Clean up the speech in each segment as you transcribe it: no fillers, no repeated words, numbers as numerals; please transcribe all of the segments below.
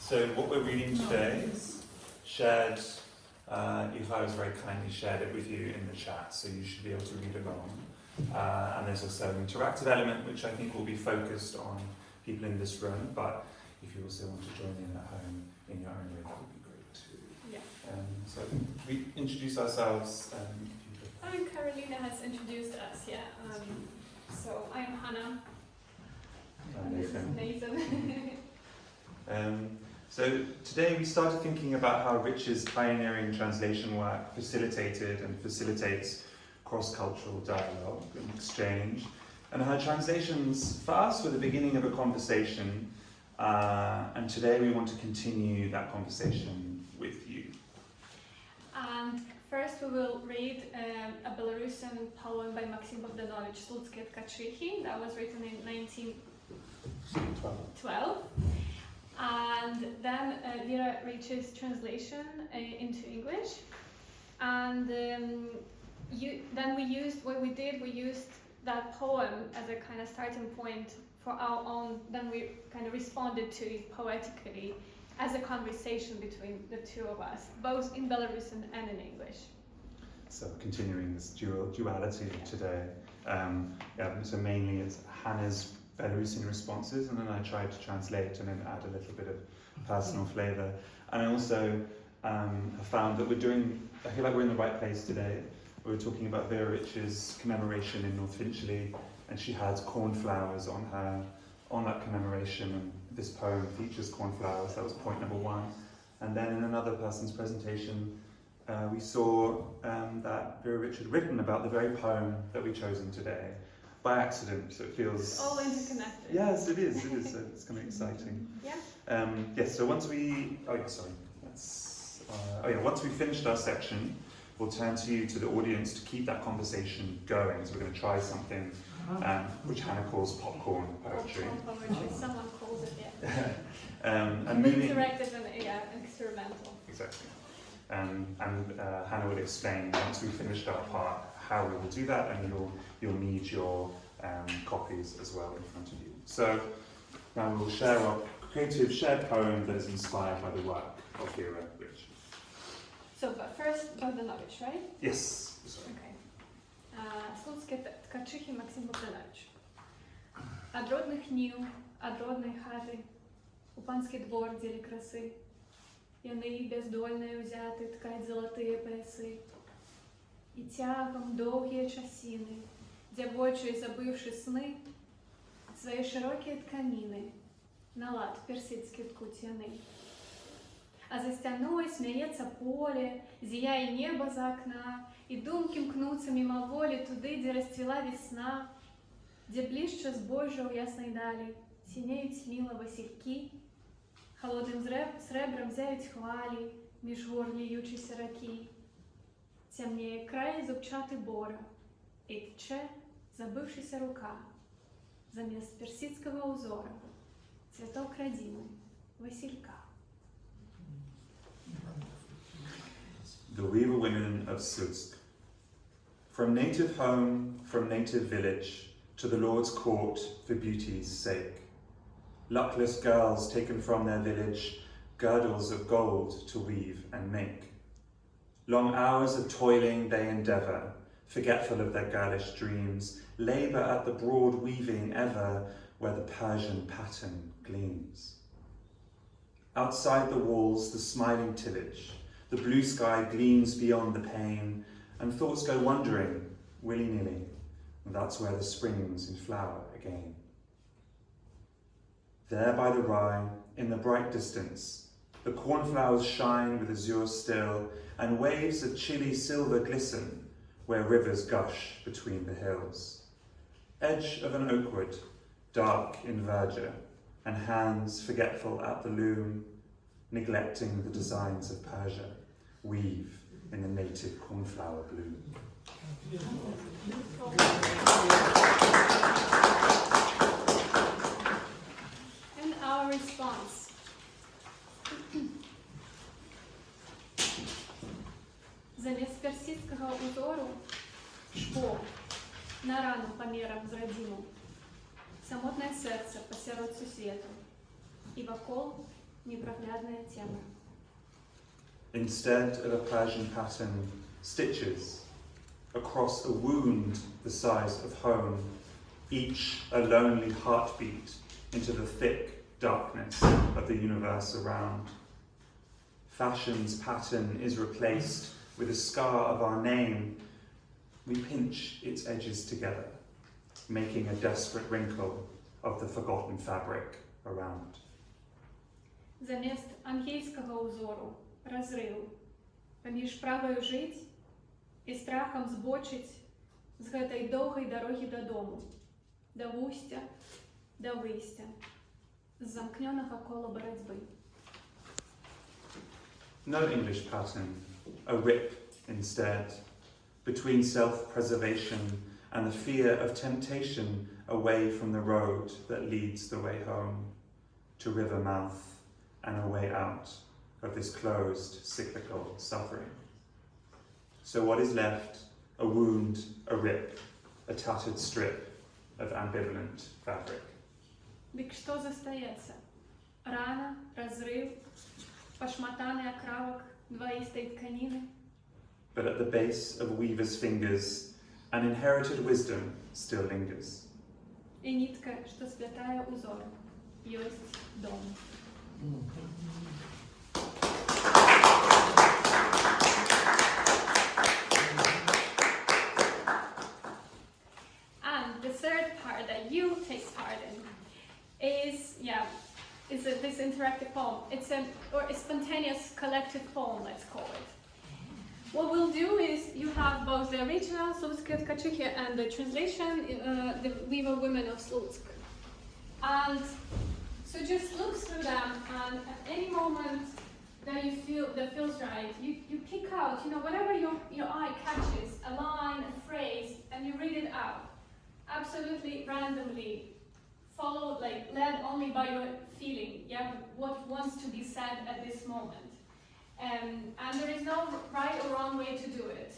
So what we're reading today is shared, Eli has very kindly shared it with you in the chat, so you should be able to read along. And there's also an interactive element which I think will be focused on people in this room, but if you also want to join in at home in your own way, that would be great too. Yeah. So we introduce ourselves. Carolina has introduced us, yeah. So I'm Hanna. Nathan. So today we started thinking about how Rich's pioneering translation work facilitated and facilitates cross-cultural dialogue and exchange, and her translations for us were the beginning of a conversation, and today we want to continue that conversation with you. And first we will read a Belarusian poem by Maxim Bogdanovich, Slutskie Tkachychy, that was written in 1912. And then Vera reaches translation into English, and we used that poem as a kind of starting point for our own. Then we kind of responded to it poetically as a conversation between the two of us, both in Belarusian and in English. So continuing this duality today. So mainly it's Hanna's Belarusian responses, and then I tried to translate and then add a little bit of personal flavour. And I also have found that I feel like we're in the right place today. We're talking about Vera Rich's commemoration in North Finchley, and she had cornflowers on that commemoration, and this poem features cornflowers. That was point number one. And then in another person's presentation, we saw that Vera Rich had written about the very poem that we've chosen today by accident, so it feels... It's all interconnected. Yes, it is, so it's kind of exciting. Yeah. Yes, so once we... once we finished our section, we'll turn to you, to the audience, to keep that conversation going. So we're going to try something which Hanna calls popcorn poetry. Popcorn poetry, someone calls it, yeah. And moving... Interactive and experimental. Exactly. And Hanna will explain, once we've finished our part, how we will do that, and you'll need your copies as well in front of you. So now we'll share our creative shared poem that is inspired by the work of Vera Rich. So, but first Bogdanovich, right? Yes. Sorry. Okay. Slutskie Tkachychy Maxim Bogdanovich. От родных днів, от родної хати, у панський двор ділі краси, яни бездольної взяти ткать золотые пояси. І тягом довгі часіни, дівочі забивши сни, свої широкі тканини, на лад персидські ткуть яни. А за стяною сміється поле, зияє небо за окна, і думки мкнуться мимо волі туди, де розцвіла весна, де ближче збожжя у ясной далі, сінеють сміло васильки, холодним сребром зяють хвалі, між гор ліючися раки. Темніє край зубчатий бора, і тече забившися рука, замість персидського узора, цвіток родини, василька. The Weaver Women of Slutsk. From native home, from native village, to the Lord's court for beauty's sake. Luckless girls taken from their village, girdles of gold to weave and make. Long hours of toiling they endeavour, forgetful of their girlish dreams, labour at the broad weaving ever, where the Persian pattern gleams. Outside the walls, the smiling tillage, the blue sky gleams beyond the pane, and thoughts go wandering, willy-nilly, and that's where the spring's in flower again. There by the rye, in the bright distance, the cornflowers shine with azure still, and waves of chilly silver glisten where rivers gush between the hills. Edge of an oakwood, dark in verdure, and hands forgetful at the loom, neglecting the designs of Persia, weave in the native cornflower bloom. And our response. Замість персидського узору шпор на рану поміром з родину, самотне серце посеред сусвіту, і вокол непроглядная тема. Instead of a Persian pattern, stitches across a wound the size of home, each a lonely heartbeat into the thick darkness of the universe around. Fashion's pattern is replaced with a scar of our name. We pinch its edges together, making a desperate wrinkle of the forgotten fabric around. Замість ангельського узору розрив поміж правою жить і страхом збочить з гэтай довгої дороги додому, до вустя, до вийстя, з замкненого кола боротьби. No English pattern, a rip instead, between self-preservation and the fear of temptation away from the road that leads the way home, to river mouth and a way out of this closed, cyclical suffering. So what is left? A wound, a rip, a tattered strip of ambivalent fabric. Дык што застаецца? Рана, разрыв, пашматаны акравак дваістай тканіны. But at the base of a weaver's fingers, an inherited wisdom still lingers. І нітка, што сплятае узор, ёсць дом. And the third part that you take part in is this interactive poem. It's a spontaneous collective poem, let's call it. What we'll do is you have both the original Slutsk Tkaczuki and the translation, the Weaver Women of Slutsk. And so just look through them, and at any moment that you feel that feels right, you pick out, whatever your eye catches, a line, a phrase, and you read it out. Absolutely randomly, followed, led only by your feeling, what wants to be said at this moment. And there is no right or wrong way to do it.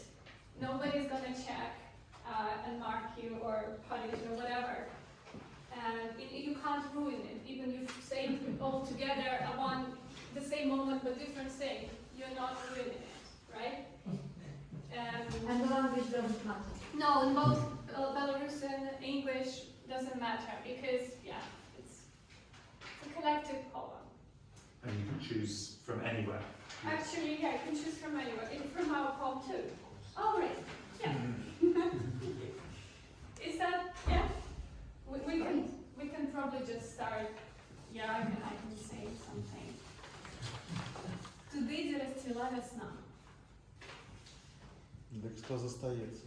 Nobody's gonna check and mark you or punish or whatever. And you can't ruin it. Even if you say it all together at the same moment but different thing, you're not ruining it, right? And the language doesn't matter. No, in both Belarusian, English doesn't matter because it's a collective poem. And you can choose from anywhere. Actually, you can choose from anywhere, from our poem too. Oh, right, Is that, we can probably just start, I can say something. Туди розцвіла весна. Так що зостається?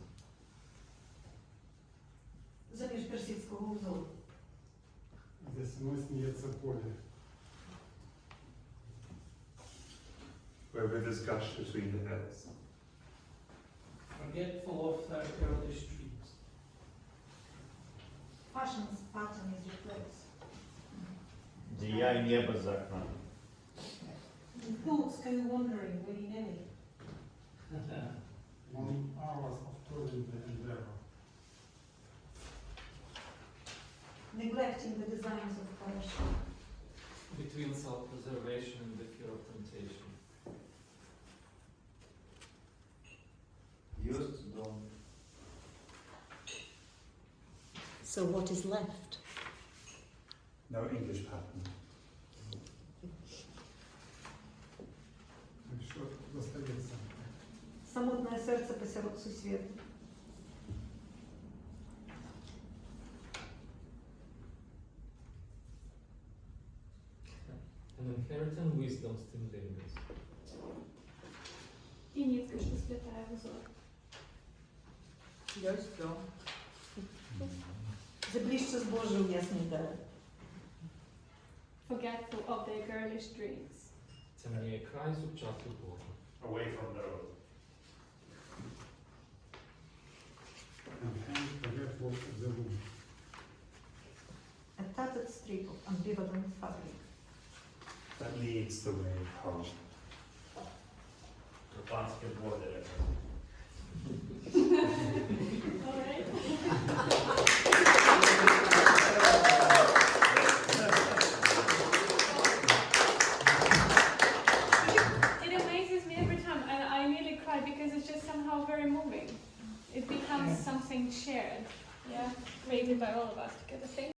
Заміж персидського узору. Весною сміється поле. Where rivers gush between the hills. Forgetful of their early streets. Fashion's pattern is replaced. Зияє небо за окном. Thoughts go wandering willy-nilly. 1 hour of toiling and Vera. Neglecting the designs of fashion. Between self-preservation and the fear of temptation. Юст дом. So what is left? No English pattern. Що зостається? Самотное сердце посеред сусвета. An inherent wisdom still lingers. І нітка, що сплітає узор. Ёсть дом. Заближче з Божим ясний дар. Forgetful of their girlish dreams. Темніє край зубчатий Бога. Away from the road. And hands forgetful of the room. A tattered strip of ambivalent fabric. That leads the way home. Панське боре. All right. just somehow very moving. It becomes Yeah. something shared, yeah, created by all of us together. Thank